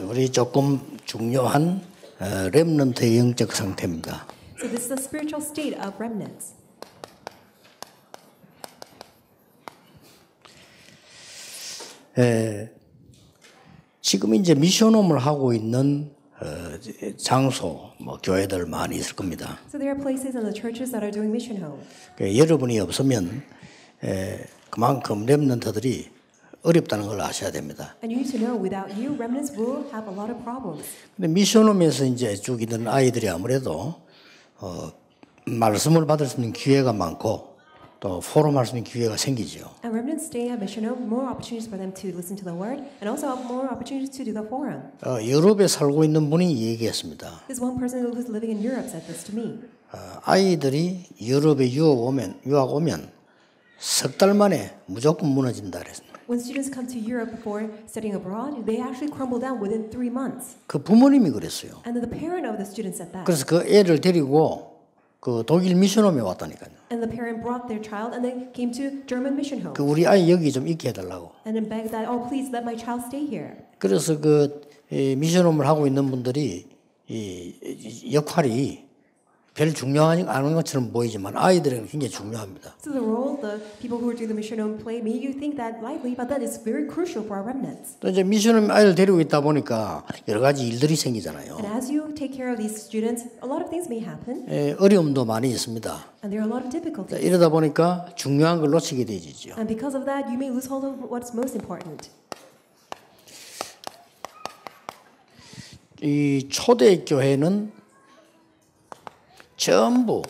우리 조금 중요한 렘넌트의 영적 상태입니다. So this is the spiritual state of remnants. 지금 이제 미션홈을 하고 있는 장소, 교회들 많이 있을 겁니다. So there are places in the churches that are doing mission home. 여러분이 없으면 그만큼 렘넌트들이 어렵다는 걸 아셔야 됩니다. And you need to know, without you, remnants will have a lot of problems. 근데 미션홈에서 이제 쭉 있는 아이들이 아무래도 말씀을 받을 수 있는 기회가 많고 또 포럼할 수 있는 기회가 생기죠. And remnants stay at mission home, more opportunities for them to listen to the word, and also more opportunities to do the forum. 유럽에 살고 있는 분이 얘기했습니다. This one person who's living in Europe said this to me. 아이들이 유럽에 유학 오면 석 달 만에 무조건 무너진다 그랬습니다. When students come to Europe for studying abroad, they actually crumble down within 3 months. 그 부모님이 그랬어요. And then the parent of the student said that. 그래서 그 애를 데리고 그 독일 미션홈에 왔다니까요. And the parent brought their child and they came to German mission home. 그 우리 아이 여기 좀 있게 해달라고. And then begged that, oh, please let my child stay here. 그래서 그 미션홈을 하고 있는 분들이 이 역할이 별 중요하지 않은 것처럼 보이지만 아이들에게는 굉장히 중요합니다. So the role the people who are doing the mission home play, may you think that lightly, but that is very crucial for our remnants. 또 이제 미션홈 아이를 데리고 있다 보니까 여러 가지 일들이 생기잖아요. And as you take care of these students, a lot of things may happen. 어려움도 많이 있습니다. And there are a lot of difficulties. 이러다 보니까 중요한 걸 놓치게 되지죠. And because of that, you may lose hold of what's most important. 이 초대 교회는 전부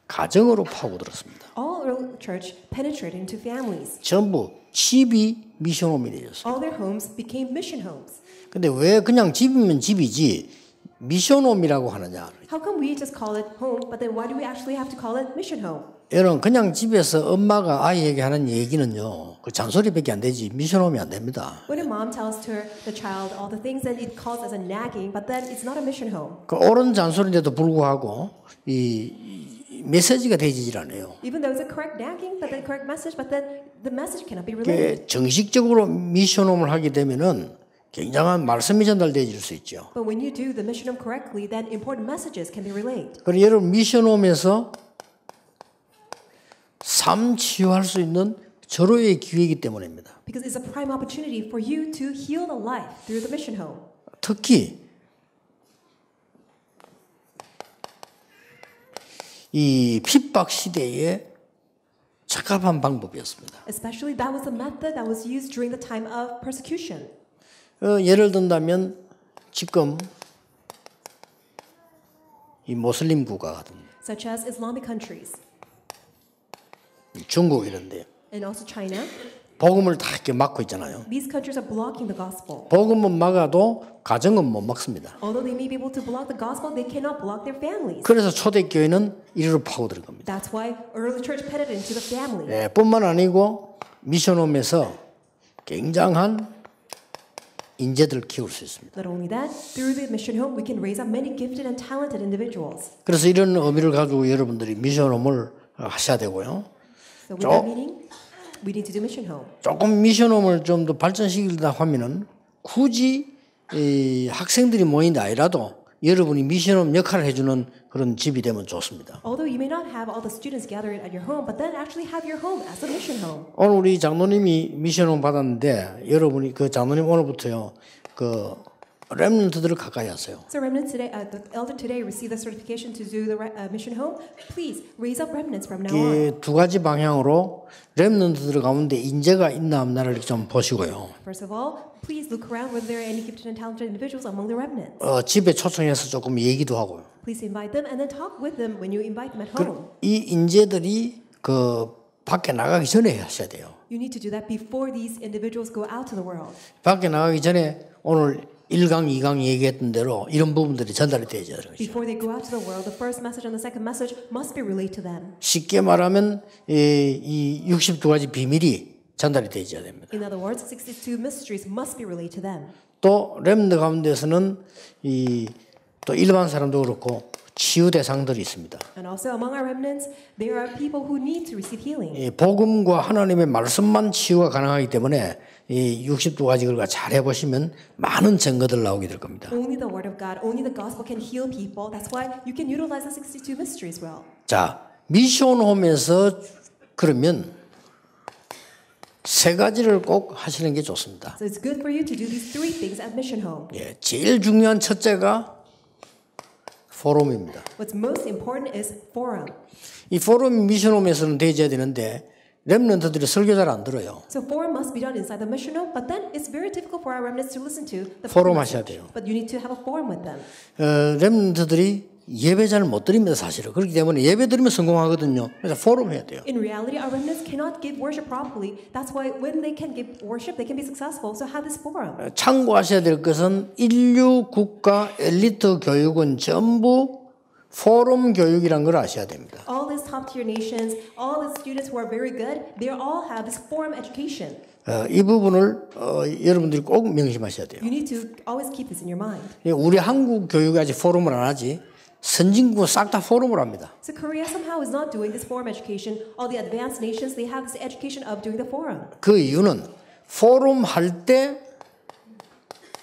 가정으로 파고들었습니다. All early church penetrated into families. 전부 집이 미션홈이 되었어요. All their homes became mission homes. 근데 왜 그냥 집이면 집이지 미션홈이라고 하느냐? How come we just call it home, but then why do we actually have to call it mission home? 여러분 그냥 집에서 엄마가 아이에게 하는 얘기는요, 그 잔소리밖에 안 되지 미션홈이 안 됩니다. When a mom tells to the child all the things that it calls as a nagging, but then it's not a mission home. 그 옳은 잔소리인데도 불구하고 이 메시지가 되지질 않아요. Even though it's a correct nagging, but the correct message, but then the message cannot be relayed. 정식적으로 미션홈을 하게 되면은 굉장한 말씀이 전달되어질 수 있죠. But when you do the mission home correctly, then important messages can be relayed. 그리고 여러분 미션홈에서 삶 치유할 수 있는 절호의 기회이기 때문입니다. Because it's a prime opportunity for you to heal the life through the mission home. 특히 이 핍박 시대에 적합한 방법이었습니다. Especially that was the method that was used during the time of persecution. 예를 든다면 지금 이 모슬림 국가 같은 Such as Islamic countries. 중국 이런데 And also China. 복음을 다 이렇게 막고 있잖아요. These countries are blocking the gospel. 복음은 막아도 가정은 못 막습니다. Although they may be able to block the gospel, they cannot block their families. 그래서 초대교회는 이리로 파고드는 겁니다. That's why early church penetrated into the family. 뿐만 아니고 미션홈에서 굉장한 인재들을 키울 수 있습니다. Not only that, through the mission home, we can raise up many gifted and talented individuals. 그래서 이런 의미를 가지고 여러분들이 미션홈을 하셔야 되고요. So with that meaning, we need to do mission home. 조금 미션홈을 좀 더 발전시키려다 하면은 굳이 이 학생들이 모인 게 아니라도 여러분이 미션홈 역할을 해주는 그런 집이 되면 좋습니다. Although you may not have all the students gathered at your home, but then actually have your home as a mission home. 오늘 우리 장로님이 미션홈 받았는데 여러분이 그 장로님 오늘부터요 그 렘넌트들을 가까이 하세요. So remnants today, the elder today received the certification to do the mission home. Please raise up remnants from now on. 두 가지 방향으로 렘넌트들 가운데 인재가 있나 없나를 좀 보시고요. First of all, please look around whether there are any gifted and talented individuals among the remnants. 집에 초청해서 조금 얘기도 하고요. Please invite them and then talk with them when you invite them at home. 이 인재들이 그 밖에 나가기 전에 하셔야 돼요. You need to do that before these individuals go out to the world. 밖에 나가기 전에 오늘 1강, 2강 얘기했던 대로 이런 부분들이 전달이 되죠. Before they go out to the world, the first message and the second message must be relayed to them. 쉽게 말하면 이 62가지 비밀이 전달이 되어야 됩니다. In other words, 62 mysteries must be relayed to them. 또 렘너 가운데서는 또 일반 사람도 그렇고 치유 대상들이 있습니다. And also among our remnants, there are people who need to receive healing. 이 복음과 하나님의 말씀만 치유가 가능하기 때문에 이 62가지 글과 잘 해보시면 많은 증거들 나오게 될 겁니다. Only the word of God, only the gospel can heal people. That's why you can utilize the 62 mysteries well. 자, 미션홈에서 그러면 세 가지를 꼭 하시는 게 좋습니다. So it's good for you to do these three things at Mission Home. 예, 제일 중요한 첫째가 포럼입니다. What's most important is forum. 이 포럼 미션홈에서는 되어야 되는데 렘넌트들이 설교 잘 안 들어요. So forum must be done inside the mission home, but then it's very difficult for our remnants to listen to the 포럼 message. 하셔야 돼요. But you need to have a forum with them. 렘넌트들이 예배 잘 못 드립니다, 사실은. 그렇기 때문에 예배 드리면 성공하거든요. 그래서 포럼 해야 돼요. In reality, our remnants cannot give worship properly. That's why when they can give worship, they can be successful. So have this forum. 참고하셔야 될 것은 인류 국가 엘리트 교육은 전부 포럼 교육이란 걸 아셔야 됩니다. All these top-tier nations, all the students who are very good, they all have this forum education. 이 부분을 여러분들이 꼭 명심하셔야 돼요. You need to always keep this in your mind. 우리 한국 교육이 아직 포럼을 안 하지 선진국은 싹 다 포럼을 합니다. So Korea somehow is not doing this forum education. All the advanced nations, they have this education of doing the forum. 그 이유는 포럼 할 때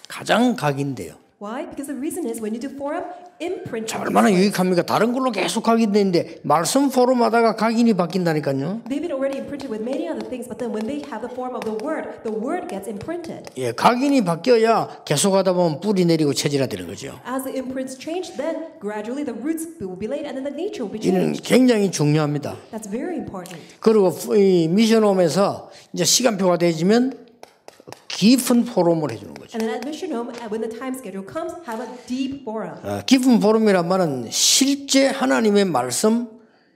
가장 각인돼요. Why? Because the reason is when you do forum, imprint. 얼마나 유익합니까? 다른 걸로 계속 각인되는데 말씀 포럼 하다가 각인이 바뀐다니까요. They've been already imprinted with many other things, but then when they have the form of the word gets imprinted. 예, 각인이 바뀌어야 계속하다 보면 뿌리 내리고 체질화되는 거죠. As the imprints change, then gradually the roots will be laid, and then the nature will be 이는 changed. 굉장히 중요합니다. That's very important. 그리고 이 미션홈에서 이제 시간표가 되어지면 깊은 포럼을 해주는 거죠. And then at Mission Home, when the time schedule comes, have a deep forum. 깊은 포럼이란 말은 실제 하나님의 말씀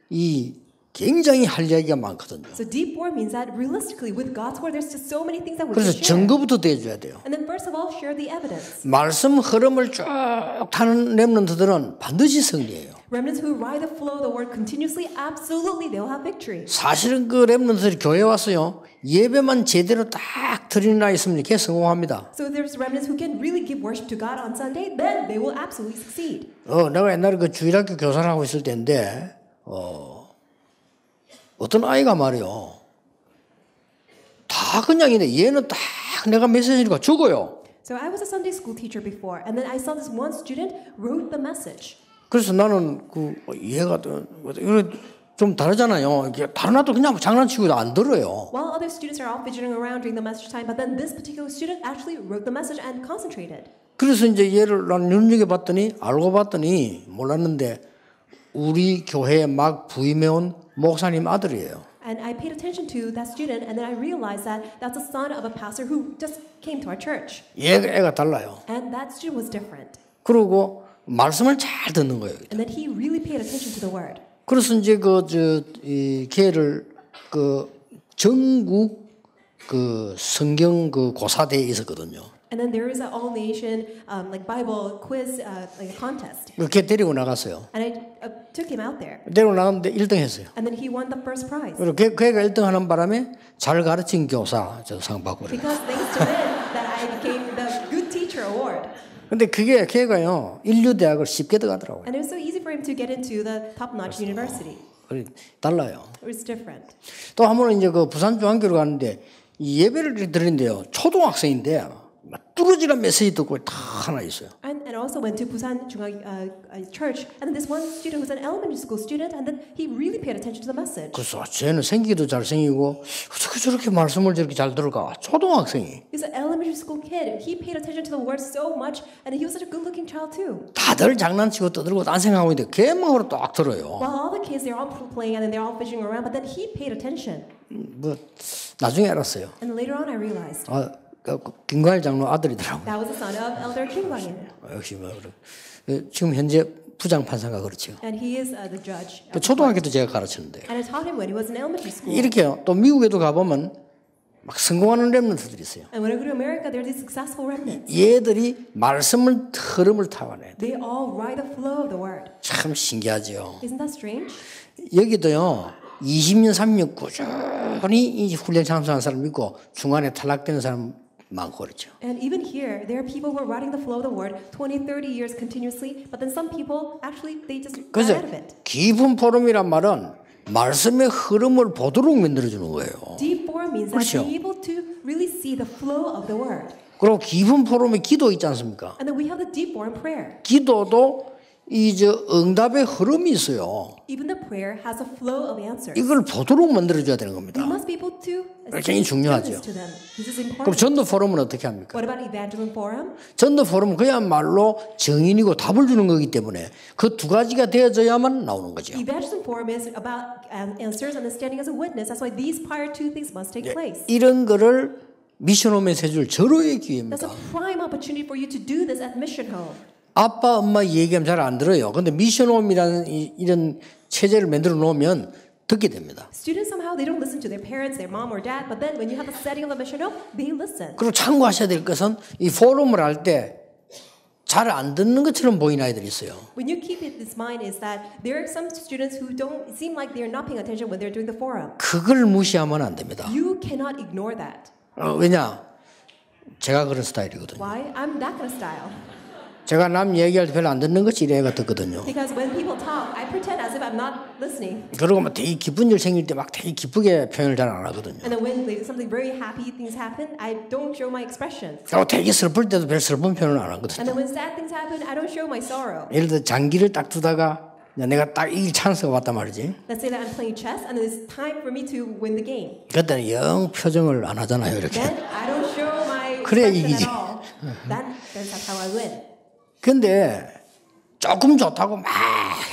이 굉장히 할 이야기가 많거든요. So deep forum means that realistically, with God's word, there's just so many things that we 그래서 can share. 증거부터 대줘야 돼요. And then first of all, share the evidence. 말씀 흐름을 쭉 타는 렘넌트들은 반드시 승리해요. Remnants who ride the flow of the word continuously, absolutely, they will have victory. 사실은 그 렘넌트들이 교회 왔어요. 예배만 제대로 딱 드리는 아이 있으면 이렇게 성공합니다. So if there's remnants who can really give worship to God on Sunday, then they will absolutely succeed. 내가 옛날에 그 주일학교 교사를 하고 있을 때인데 어떤 아이가 말이요. 다 그냥 얘는 딱 내가 메시지니까 죽어요. So I was a Sunday school teacher before, and then I saw this one student wrote the message. 그래서 나는 그 얘가 좀 다르잖아요. 이게 다른 아도 그냥 장난치고 안 들어요. While other students are all fidgeting around during the message time, but then this particular student actually wrote the message and concentrated. 그래서 이제 얘를 난 눈여겨봤더니 알고 봤더니 몰랐는데 우리 교회에 막 부임해온 목사님 아들이에요. And I paid attention to that student, and then I realized that that's the son of a pastor who just came to our church. 애가 달라요. And that student was different. 그리고 말씀을 잘 듣는 거예요. And then he really paid attention to the word. 그래서 이제 이 걔를 그 전국 그 성경 그 고사대에 있었거든요. And then there is an all-nation like Bible quiz like a contest. 걔 데리고 나갔어요. And I took him out there. 데리고 나갔는데 1등 했어요. And then he won the first prize. 그리고 걔가 1등 하는 바람에 잘 가르친 교사 저 상 받고 그래요. Because thanks to him that I became the Good Teacher Award. 근데 걔가요 인류대학을 쉽게 들어가더라고요. And it was so easy for him to get into the top-notch university. 달라요. It was different. 또 한 번은 이제 그 부산 중앙교를 가는데 예배를 드리는데요 초등학생인데 막 뚫어지는 메시지 듣고 다 하나 있어요. And also went to Busan Jungang Church, and then this one student was an elementary school student, and then he really paid attention to the message. 그래서 쟤는 생기도 잘생기고 어떻게 저렇게 말씀을 저렇게 잘 들을까? 초등학생이. He's an elementary school kid. He paid attention to the word so much, and he was such a good-looking child too. 다들 장난치고 떠들고 딴생각하고 있는데 걔만으로 딱 들어요. While all the kids, they're all playing, and then they're all fishing around, but then he paid attention. 뭐 나중에 알았어요. And later on, I realized 김광일 장로 아들이더라고요. that was the son of Elder Kim Kwang-il. 역시 뭐 그래. 지금 현재 부장 판사가 그렇죠. And he is the judge. 초등학교도 제가 가르쳤는데 And I taught him when he was in elementary school. 이렇게요. 또 미국에도 가보면 막 성공하는 렘넌트들이 있어요. And when I go to America, there are these successful remnants. 얘들이 말씀을 흐름을 타고내. They all ride the flow of the word. 참 신기하죠. Isn't that strange? 여기도요. 20년, 30년 꾸준히 이 훈련 참석한 사람 있고 중간에 탈락되는 사람 많고 그렇죠. And even here, there are people who are writing the flow of the word 20, 30 years continuously, but then some people actually they just got 그래서 out of it. 깊은 포럼이란 말은 말씀의 흐름을 보도록 만들어주는 거예요. Deep forum means 그렇죠. that being able to really see the flow of the word. 그리고 깊은 포럼에 기도 있지 않습니까? And then we have the deep forum prayer. 기도도 이 응답의 흐름이 있어요. Even the prayer has a flow of answers. 이걸 보도록 만들어줘야 되는 겁니다. We must be able to 굉장히 중요하죠. to them. This is important. 그럼 전도 포럼은 어떻게 합니까? What about evangelism forum? 전도 포럼은 그야말로 정인이고 답을 주는 거기 때문에 그 두 가지가 되어져야만 나오는 거죠. Evangelism forum is about answers and standing as a witness. That's why these prior two things must take place. 이런 거를 미션홈에서 해줄 절호의 That's 기회입니다. a prime opportunity for you to do this at Mission Home. 아빠, 엄마 얘기하면 잘 안 들어요. 근데 미션홈이라는 이런 체제를 만들어 놓으면 듣게 됩니다. Students somehow they don't listen to their parents, their mom or dad, but then when you have the setting of a mission home, they listen. 그리고 참고하셔야 될 것은 이 포럼을 할 때 잘 안 듣는 것처럼 보이는 아이들이 있어요. When you keep it in mind is that there are some students who don't seem like they're not paying attention when they're doing the forum. 그걸 무시하면 안 됩니다. You cannot ignore that. 왜냐? 제가 그런 스타일이거든요. Why? I'm that kind of style. 제가 남 얘기할 때 별로 안 듣는 것이 이래가 듣거든요. Because when people talk, I pretend as if I'm not listening. 그리고 막 되게 기쁜 일 생길 때 막 되게 기쁘게 표현을 잘 안 하거든요. And then when something very happy things happen, I don't show my expressions. 그리고 되게 슬플 때도 별 슬픈 표현을 안 하거든요. And then when sad things happen, I don't show my sorrow. 예를 들어 장기를 딱 두다가 내가 딱 이길 찬스가 왔단 말이지. Let's say that I'm playing chess and it's time for me to win the game. 그때는 영 표정을 안 하잖아요, 이렇게. Then I don't show my 그래야 expression 이기지. at all. That's how I win. 근데 조금 좋다고 막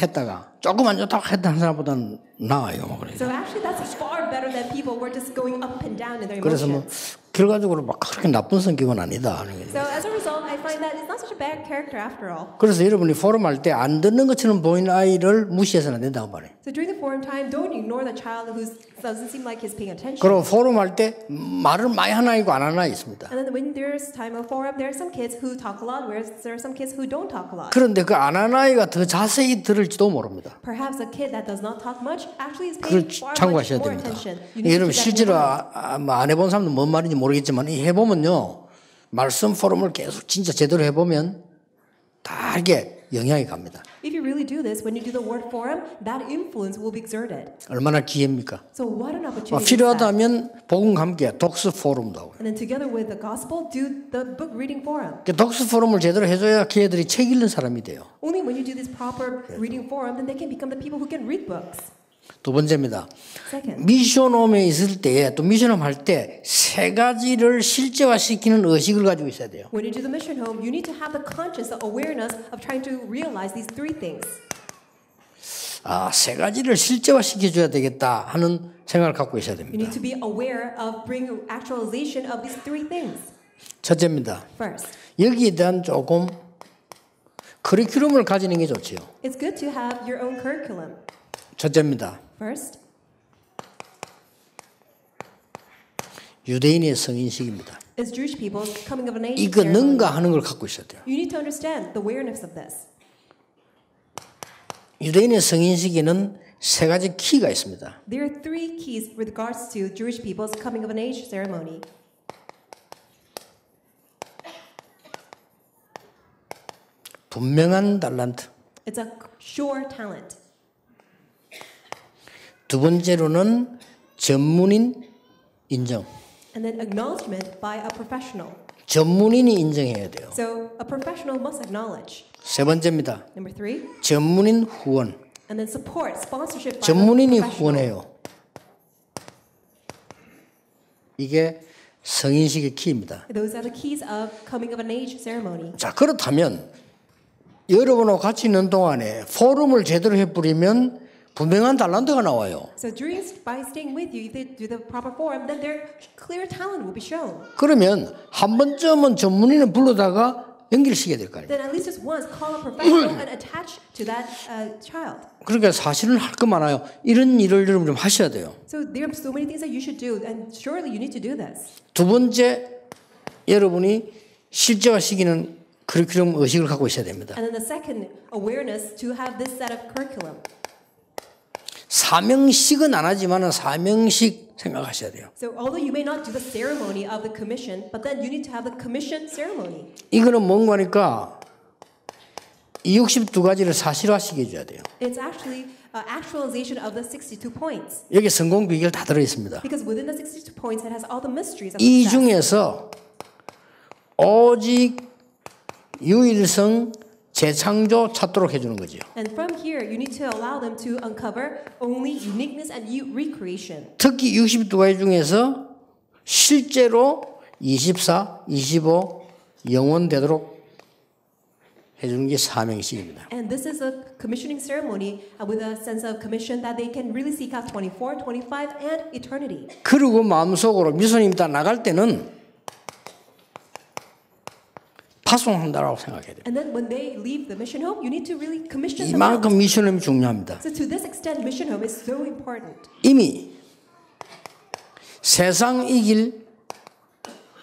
했다가 조금 안 좋다고 했다는 사람보다는 나아요. So actually, that's far better than people who are just going up and down in their 그래서 뭐 emotions. 결과적으로 막 그렇게 나쁜 성격은 아니다. So as a result, I find that it's not such a bad character after all. 그래서 여러분이 포럼 할 때 안 듣는 것처럼 보이는 아이를 무시해서는 안 된다고 말해요. So during the forum time, don't ignore the child who doesn't seem like he's paying attention. 그리고 포럼 할 때 말을 많이 하나 있고 안 하나 있습니다. And then when there's time of forum, there are some kids who talk a lot, whereas there are some kids who don't talk a lot. 그런데 그 안 하는 아이가 더 자세히 들을지도 모릅니다. Perhaps a kid that does not talk much actually is 그걸 paying far much 참고하셔야 more 됩니다. attention. You need to 여러분 keep that in 실제로 mind. 안 해본 사람도 뭔 말인지 모르겠지만 해보면요. 말씀 포럼을 계속 진짜 제대로 해보면 다 이게 영향이 갑니다. If you really do this, when you do the word forum, that influence will be exerted. 얼마나 기회입니까? So what an opportunity is that? 필요하다면 복음과 함께 독서 포럼도 하고요. And then together with the gospel, do the book reading forum. 독서 포럼을 제대로 해줘야 걔들이 책 읽는 사람이 돼요. Only when you do this proper reading forum, then they can become the people who can read books. 두 번째입니다. Second, 미션홈에 있을 때 또 미션홈 할 때 세 가지를 실제화시키는 의식을 가지고 있어야 돼요. when you do the mission home, you need to have the conscious awareness of trying to realize these three things. 세 가지를 실제화시켜줘야 되겠다 하는 생각을 갖고 있어야 You 됩니다. need to be aware of bringing actualization of these three things. 첫째입니다. First, 여기에 대한 조금 커리큘럼을 가지는 게 좋지요. it's good to have your own curriculum. 첫째입니다. First, 유대인의 성인식입니다. is Jewish people's coming of an age 이거 ceremony. 능가하는 걸 갖고 있어야 돼요. You need to understand the awareness of this. 유대인의 성인식에는 세 가지 키가 있습니다. There are three keys with regards to Jewish people's coming of an age ceremony. 분명한 달란트. It's a sure talent. 두 번째로는 전문인 인정. And then acknowledgement by a professional. 전문인이 인정해야 돼요. So a professional must acknowledge. 세 번째입니다. Number three, 전문인 후원. and then support, sponsorship by a 전문인이 professional. 후원해요. 이게 성인식의 키입니다. Those are the keys of coming of an age ceremony. 자, 그렇다면 여러분하고 같이 있는 동안에 포럼을 제대로 해버리면 분명한 달란트가 나와요. So by staying with you, if they do the proper forum, then their clear talent will be shown. 그러면 한 번쯤은 전문인을 불러다가 연결시켜야 될 거 아닙니까? Then at least just once call a professional and attach to that child. 그러니까 사실은 할 거 많아요. 이런 일을 여러분 좀 하셔야 돼요. So there are so many things that you should do, and surely you need to do this. 두 번째, 여러분이 실제화시키는 커리큘럼 의식을 갖고 있어야 됩니다. And then the second, awareness to have this set of curriculum. 사명식은 안 하지만 사명식 생각하셔야 돼요. So although you may not do the ceremony of the commission, but then you need to have the commission ceremony. 이거는 뭔가니까 이 62가지를 사실화시켜 줘야 돼요. It's actually actualization of the 62 points. 여기 성공 비결 다 들어 있습니다. Because within the 62 points, it has all the mysteries of 이 success. 중에서 오직 유일성 재창조 찾도록 해주는 거죠. And from here, you need to allow them to uncover only uniqueness and recreation. 특히 62가지 중에서 실제로 24, 25 영원되도록 해주는 게 사명식입니다. And this is a commissioning ceremony with a sense of commission that they can really seek out 24, 25, and eternity. 그리고 마음속으로 미소님 다 나갈 때는 파송한다라고 생각해야 돼요. And then when they leave the mission home, you need to really commission them out. 이만큼 미션이 중요합니다. So to this extent, mission home is so important. 이미 세상 이길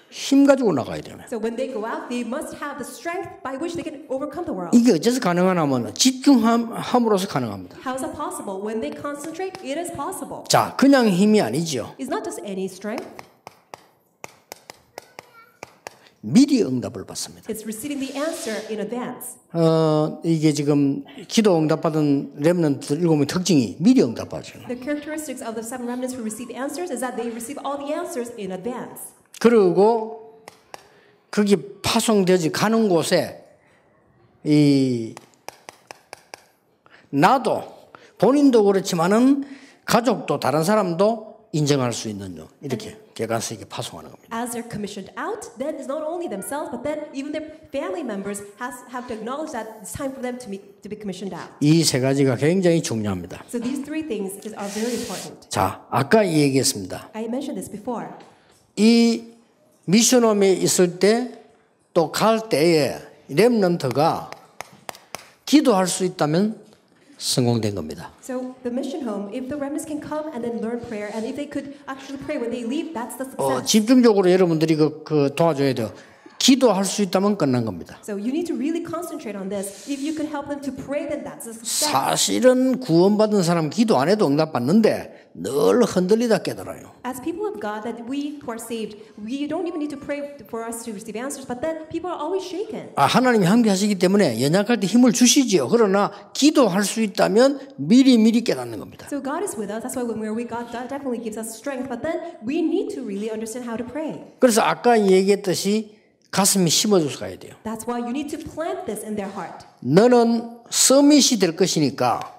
힘 가지고 나가야 돼요. So when they go out, they must have the strength by which they can overcome the world. 이게 어째서 가능하냐면 집중함으로써 가능합니다. How is that possible? When they concentrate, it is possible. 자, 그냥 힘이 아니죠. It's not just any strength. 미리 응답을 받습니다. It's receiving the answer in advance. 이게 지금 기도 응답받은 렘넌트 7명의 특징이 미리 응답받죠. The characteristics of the 7 remnants who receive answers is that they receive all the answers in advance. 그리고 거기 파송되지 가는 곳에 이 나도 본인도 그렇지만은 가족도 다른 사람도 인정할 수 있는 이렇게 객관성있게 파송하는 겁니다. As they're commissioned out, then it's not only themselves, but then even their family members have to acknowledge that it's time for them to be commissioned out. 이 세 가지가 굉장히 중요합니다. So these 3 things are very important. 자, 아까 얘기했습니다. I mentioned this before. 이 미션홈에 있을 때 또 갈 때에 렘넌트가 기도할 수 있다면 성공된 겁니다. So the mission home, if the remnants can come and then learn prayer, and if they could actually pray when they leave, that's the success. 집중적으로 여러분들이 그 도와줘야 돼요. 기도할 수 있다면 끝난 겁니다. So you need to really concentrate on this. If you could help them to pray, then that's a success. 사실은 구원받은 사람 기도 안 해도 응답받는데 늘 흔들리다 깨달아요. As people of God, that we who are saved, we don't even need to pray for us to receive answers, but then people are always shaken. 하나님이 함께 하시기 때문에 연약할 때 힘을 주시지요. 그러나 기도할 수 있다면 미리 깨닫는 겁니다. So God is with us. That's why when we're weak, God definitely gives us strength. But then we need to really understand how to pray. 그래서 아까 얘기했듯이 가슴에 심어줘서 가야 돼요. That's why you need to plant this in their heart. 너는 서밋이 될 것이니까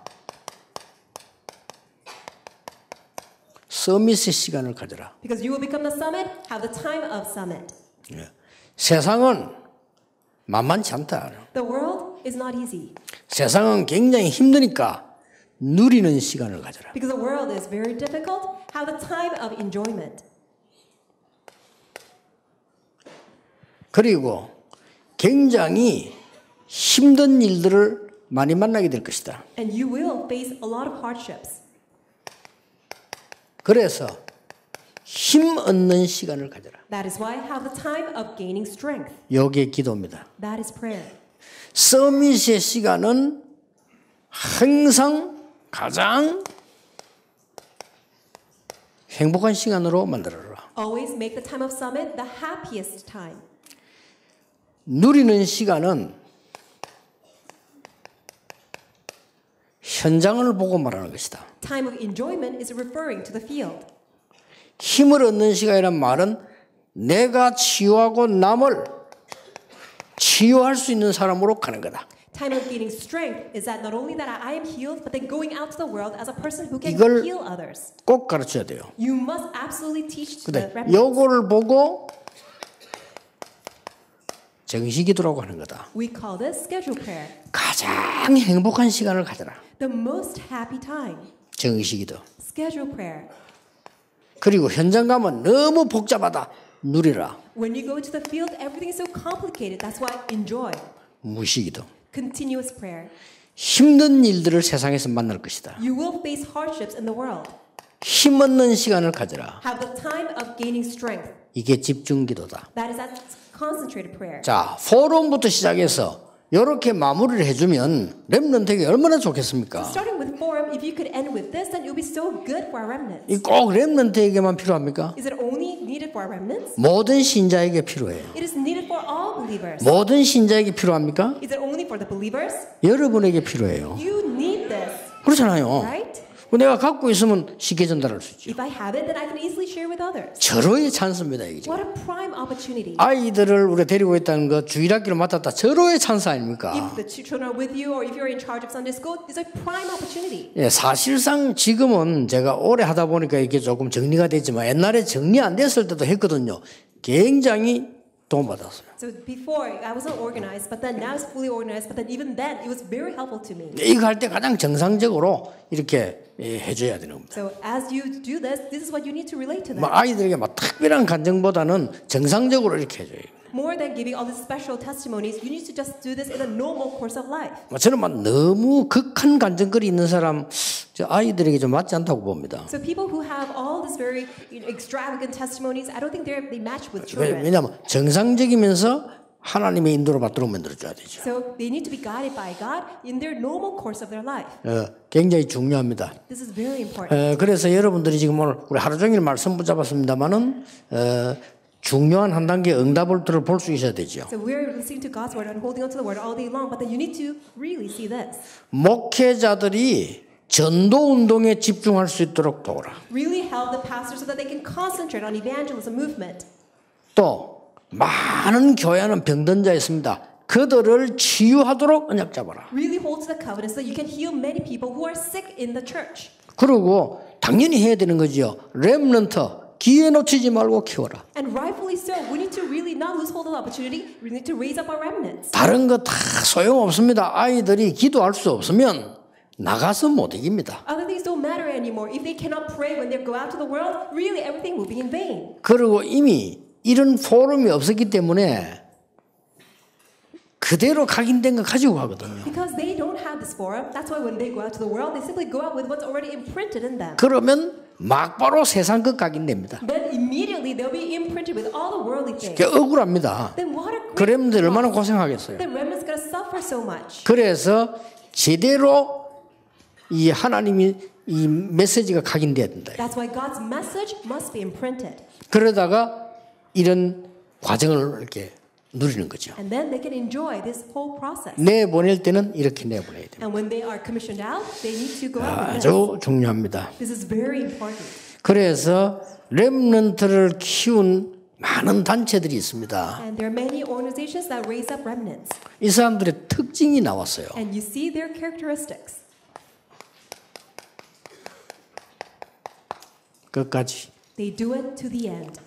서밋의 시간을 가져라. Because you will become the summit, have the time of summit. 세상은 만만치 않다. The world is not easy. 세상은 굉장히 힘드니까 누리는 시간을 가져라. Because the world is very difficult, have the time of enjoyment. 그리고 굉장히 힘든 일들을 많이 만나게 될 것이다. And you will face a lot of hardships. 그래서 힘 얻는 시간을 가져라. That is why have the time of gaining strength. 여기에 기도입니다. That is prayer. 서밋의 시간은 항상 가장 행복한 시간으로 만들어라. Always make the time of summit the happiest time. 누리는 시간은 현장을 보고 말하는 것이다. Time of enjoyment is referring to the field. 힘을 얻는 시간이란 말은 내가 치유하고 남을 치유할 수 있는 사람으로 가는 거다. Time of gaining strength is that not only that I am healed, but then going out to the world as a person who can 이걸 heal others. 꼭 가르쳐야 돼요. You must absolutely teach to the 근데 remnants. 요거를 보고 정식기도라고 하는 거다. We call this schedule prayer. 가장 행복한 시간을 가져라. The most happy time. 정식기도. Schedule prayer. 그리고 현장 가면 너무 복잡하다. 누리라. When you go into the field, everything is so complicated. That's why enjoy. 무시기도. Continuous prayer. 힘든 일들을 세상에서 만날 것이다. You will face hardships in the world. 힘 얻는 시간을 가져라. Have the time of gaining strength. 이게 집중기도다. That is that concentrated prayer. 자, 포럼부터 시작해서 이렇게 마무리를 해주면 렘넌트에게 얼마나 좋겠습니까? Starting with forum, if you could end with this, then it would be so good for our remnants. 이 꼭 렘넌트에게만 필요합니까? Is it only needed for our remnants? 모든 신자에게 필요해요. It is needed for all believers. 모든 신자에게 필요합니까? Is it only for the believers? 여러분에게 필요해요. You need this, 그렇잖아요. right? 내가 갖고 있으면 쉽게 전달할 수 있죠. If I have it, then I can easily share with others. 절호의 찬스입니다. 이게. What a prime opportunity. 아이들을 우리가 데리고 있다는 거 주일학기를 맡았다. 절호의 찬스 아닙니까? If the children are with you or if you're in charge of Sunday school, it's a prime opportunity. 예, 사실상 지금은 제가 오래 하다 보니까 이게 조금 정리가 됐지만 옛날에 정리 안 됐을 때도 했거든요. 굉장히 도움받았어요. So before I wasn't organized, but then now it's fully organized. But then even then, it was very helpful to me. 이거 할 때 가장 정상적으로 이렇게 해줘야 되는 겁니다. So as you do this is what you need to relate to them. 막 아이들에게 막 특별한 간증보다는 정상적으로 이렇게 해줘요. More than giving all these special testimonies, you need to just do this in a normal course of life. 저는 막 너무 극한 간증거리 있는 사람 저 아이들에게 좀 맞지 않다고 봅니다. So people who have all these very extravagant testimonies, I don't think they match with children. 왜냐하면 정상적이면서 하나님의 인도를 받도록 만들어줘야 되죠. So they need to be guided by God in their normal course of their life. 굉장히 중요합니다. This is very important. 그래서 여러분들이 지금 오늘 우리 하루 종일 말씀 붙잡았습니다만은 중요한 한 단계 응답을 볼 수 있어야 되죠. So we're listening to God's word and holding on to the word all day long, but then you need to really see this. 목회자들이 전도 운동에 집중할 수 있도록 도우라. Really help the pastors so that they can concentrate on evangelism movement. 또 많은 교회 안은 병든 자 있습니다. 그들을 치유하도록 언약 잡아라. Really hold to the covenant so that you can heal many people who are sick in the church. 그리고 당연히 해야 되는 거지요. 렘넌트 기회 놓치지 말고 키워라. And rightfully so, we need to really not lose hold of the opportunity. We need to raise up our remnants. 다른 거 다 소용없습니다. 아이들이 기도할 수 없으면 나가서 못 이깁니다. Other things don't matter anymore. If they cannot pray when they go out to the world, really everything will be in vain. 그리고 이미 이런 포럼이 없었기 때문에 그대로 각인된 거 가지고 가거든요. Because they don't have this forum, that's why when they go out to the world, they simply go out with what's already imprinted in them. 그러면 막바로 세상 것 각인됩니다. Then immediately they'll be imprinted with all the worldly things. 그게 억울합니다. Then what a 그 great 렘들 얼마나 loss. 고생하겠어요. The remnant's gonna suffer so much. 그래서 제대로 이 하나님이 이 메시지가 각인돼야 된다. That's why God's message must be imprinted. 그러다가 이런 과정을 이렇게 누리는 거죠. And then they can enjoy this whole process. 내보낼 때는 이렇게 내보내야 됩니다. And when they are commissioned out, they need to go out with this. 아주 중요합니다. This is very important. 그래서 렘넌트를 키운 많은 단체들이 있습니다. And there are many organizations that raise up remnants. 이 사람들의 특징이 나왔어요. And you see their characteristics. 끝까지. They do it to the end.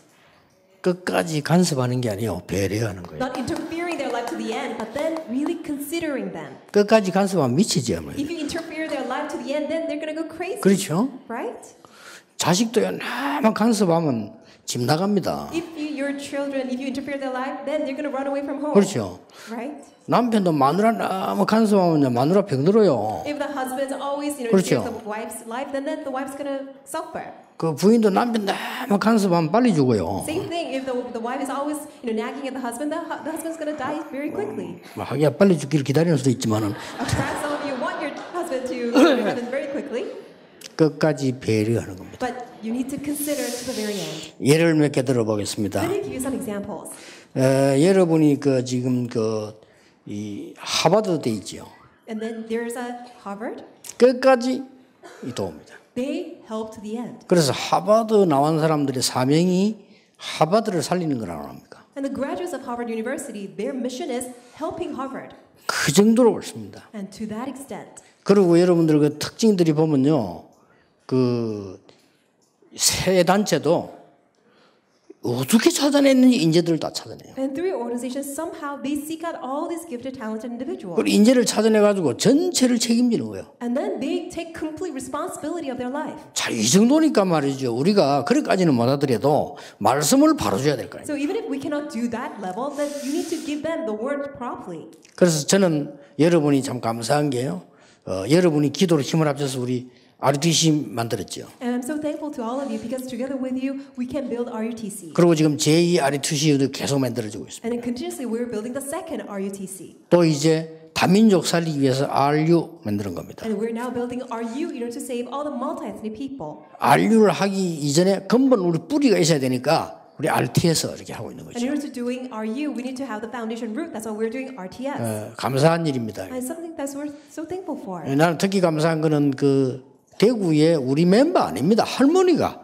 끝까지 간섭하는 게 아니에요. 배려하는 거예요. Not interfering their life to the end, but then really considering them. 끝까지 간섭하면 미치지 않아요. If you interfere their life to the end, then they're going to go crazy. 그렇죠? Right? 자식도요. 나만 간섭하면 집 나갑니다. If your children, if you interfere their life, then they're going to run away from home. 그렇죠. Right? 남편도 마누라 너무 간섭하면 마누라 병들어요. If the husband's always, 그렇죠. interferes the wife's life, then the wife's going to suffer. 그 부인도 남편 너무 간섭하면 빨리 죽어요. Same thing. If the wife is always, nagging at the husband, the husband's going to die very quickly. 하기야 빨리 죽기를 기다리는 수도 있지만은 Perhaps some of you want your husband to kill your husband very quickly, 끝까지 배려하는 겁니다. but you need to consider to the very end. 예를 몇 개 들어보겠습니다. Let me give you some examples. 여러분이 그 지금 이 하버드 돼 있죠. And then there's a Harvard. 끝까지 이 도움입니다. They help to the end. 그래서 하버드 나온 사람들의 사명이 하버드를 살리는 거라고 합니까? And the graduates of Harvard University, their mission is helping Harvard. 그 정도로 옳습니다. And to that extent. 그리고 여러분들 그 특징들이 보면요, 그 세 단체도 어떻게 찾아냈는지 인재들을 다 찾아내요. And through your organization, somehow they seek out all these gifted, talented individuals. 그리고 인재를 찾아내가지고 전체를 책임지는 거예요. And then they take complete responsibility of their life. 자, 이 정도니까 말이죠. 우리가 그렇게까지는 못하더라도 말씀을 바로 줘야 될 거예요. So even if we cannot do that level, then you need to give them the word properly. 그래서 저는 여러분이 참 감사한 게요. 여러분이 기도로 힘을 합쳐서 우리 RUTC 만들었죠. And I'm so thankful to all of you because together with you, we can build RUTC. 그리고 지금 제2 RUTC도 계속 만들어지고 있습니다. And then continuously, we're building the second RUTC. 또 이제 다민족 살리기 위해서 RU 만드는 겁니다. And we're now building RU, to save all the multi-ethnic people. RU를 하기 이전에 근본 우리 뿌리가 있어야 되니까 우리 RT에서 이렇게 하고 있는 And 거죠. in order to doing RU, we need to have the foundation root. That's why we're doing RTS. 감사한 일입니다. And it's something that we're so thankful for. 나는 특히 감사한 거는 그 대구의 우리 멤버 아닙니다. 할머니가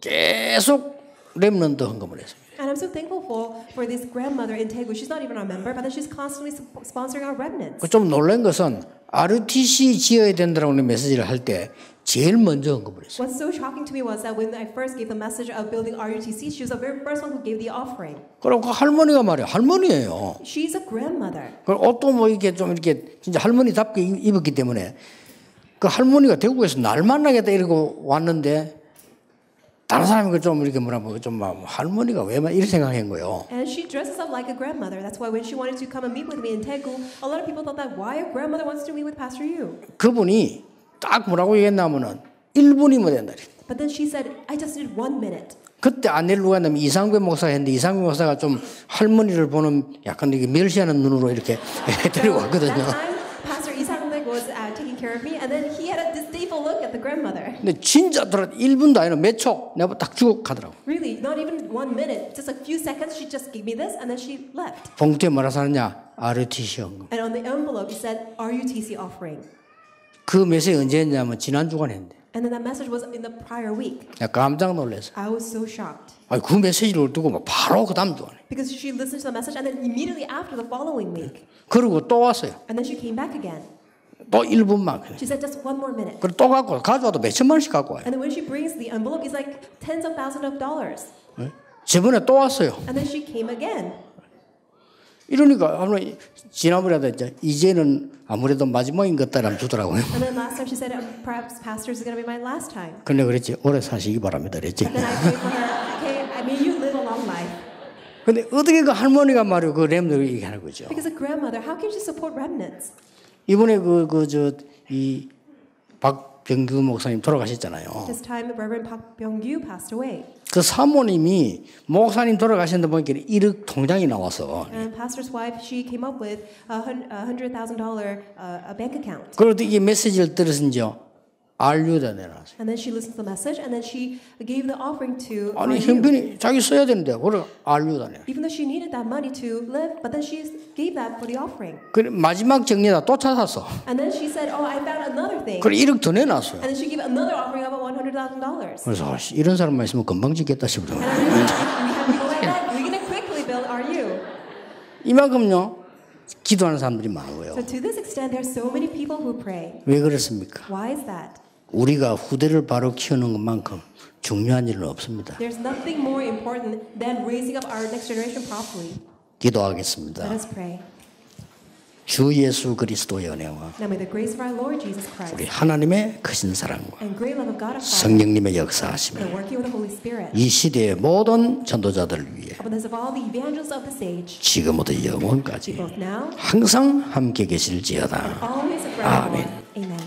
계속 렘넌트 헌금을 했습니다. And I'm so thankful for this grandmother in Daegu. She's not even our member, but then she's constantly sponsoring our remnants. 좀 놀란 것은 RUTC 지어야 된다라고 메시지를 할 때 제일 먼저 언급을 했어요. What's so shocking to me was that when I first gave the message of building RUTC, she was the very first one who gave the offering. 그리고 그 할머니가 말이야, 할머니예요. She's a grandmother. 그 옷도 뭐 이렇게 좀 이렇게 진짜 할머니답게 입었기 때문에 그 할머니가 대구에서 날 만나겠다 이러고 왔는데 다른 사람이 좀 이렇게 뭐라고 좀 할머니가 왜 이렇게 생각한 거예요. And she dresses up like a grandmother. That's why when she wanted to come and meet with me in Daegu, a lot of people thought that why a grandmother wants to meet with Pastor Yu. 그분이 딱 뭐라고 얘기했냐면은 1분이면 된다. But then she said, I just need 1 minute. 그때 안내를 누가 했냐면 이상배 목사가 했는데 이상배 목사가 좀 할머니를 보는 약간 이렇게 멸시하는 눈으로 이렇게 데려왔거든요. That time, Pastor Isang was taking care of me, and then he had a disdainful look at the grandmother. 근데 진짜 1분도 아니라 몇 초 내가 딱 주고 가더라고. Really, not even 1 minute, just a few seconds. She just gave me this, and then she left. 봉투에 뭐라 써놨냐? RUTC 헌금. And on the envelope, it said RUTC offering. 그 메시지 언제 했냐면 지난주간 했는데. And then that message was in the prior week. 내가 깜짝 놀랐어. I was so shocked. 아니 그 메시지를 두고 막 바로 그 다음 주간에. Because she listened to the message, and then immediately after the following week. 그리고 또 왔어요. And then she came back again. 또 1분만. She said just 1 more minute. 그리고 또 갖고 가져와도 몇천만 원씩 갖고 와요. And then when she brings the envelope, it's like tens of thousands of dollars. 저번에 또 왔어요. And then she came again. 이러니까 지난번에 이제는 아무래도 마지막인 것 같다라면 주더라고요. And then last time she said, perhaps pastor is going to be my last time. 근데 그랬지 오래 사시기 바랍니다. 그랬지. But then I prayed for her, okay, I mean you live a long life. 근데 어떻게 그 할머니가 말이야 그 렘들을 얘기하는 거죠. Because a grandmother, how can she support remnants? 이번에 이 박병규 목사님 돌아가셨잖아요. This time, Reverend Park Byung-gyu passed away. 그 사모님이 목사님 돌아가셨는데 보니까 1억 통장이 나와서. And pastor's wife, she came up with $100,000 bank account. 그래도 이 메시지를 들으신죠. RU다 내놨어요. And then she listened to the message, and then she gave the offering to 아니 RU. 형편이 자기 써야 되는데 그래 RU다 내놨어요. Even though she needed that money to live, but then she gave that for the offering. 그래 마지막 정리다 또 찾았어. And then she said, "Oh, I found another thing." 그래 1억 더 내놨어요. And then she gave another offering of $100,000. 그래서 이런 사람만 있으면 금방 짓겠다 싶어요. And I really, we have people like that. We're gonna quickly build RU. 이만큼요 기도하는 사람들이 많고요. So to this extent, there are so many people who pray. 왜 그렇습니까? Why is that? 우리가 후대를 바로 키우는 것만큼 중요한 일은 없습니다. There's nothing more important than raising up our next generation properly. 기도하겠습니다. Let us pray. 주 예수 그리스도의 은혜와 Now may the grace of our Lord Jesus Christ 우리 하나님의 크신 사랑과 and great love of God our Father 성령님의 and 역사하심이 the working of the Holy Spirit 이 시대의 모든 전도자들을 위해 abundance of all the evangelists of this age, 지금부터 영원까지 both now 항상 함께 계실지어다. and always and forevermore. Amen.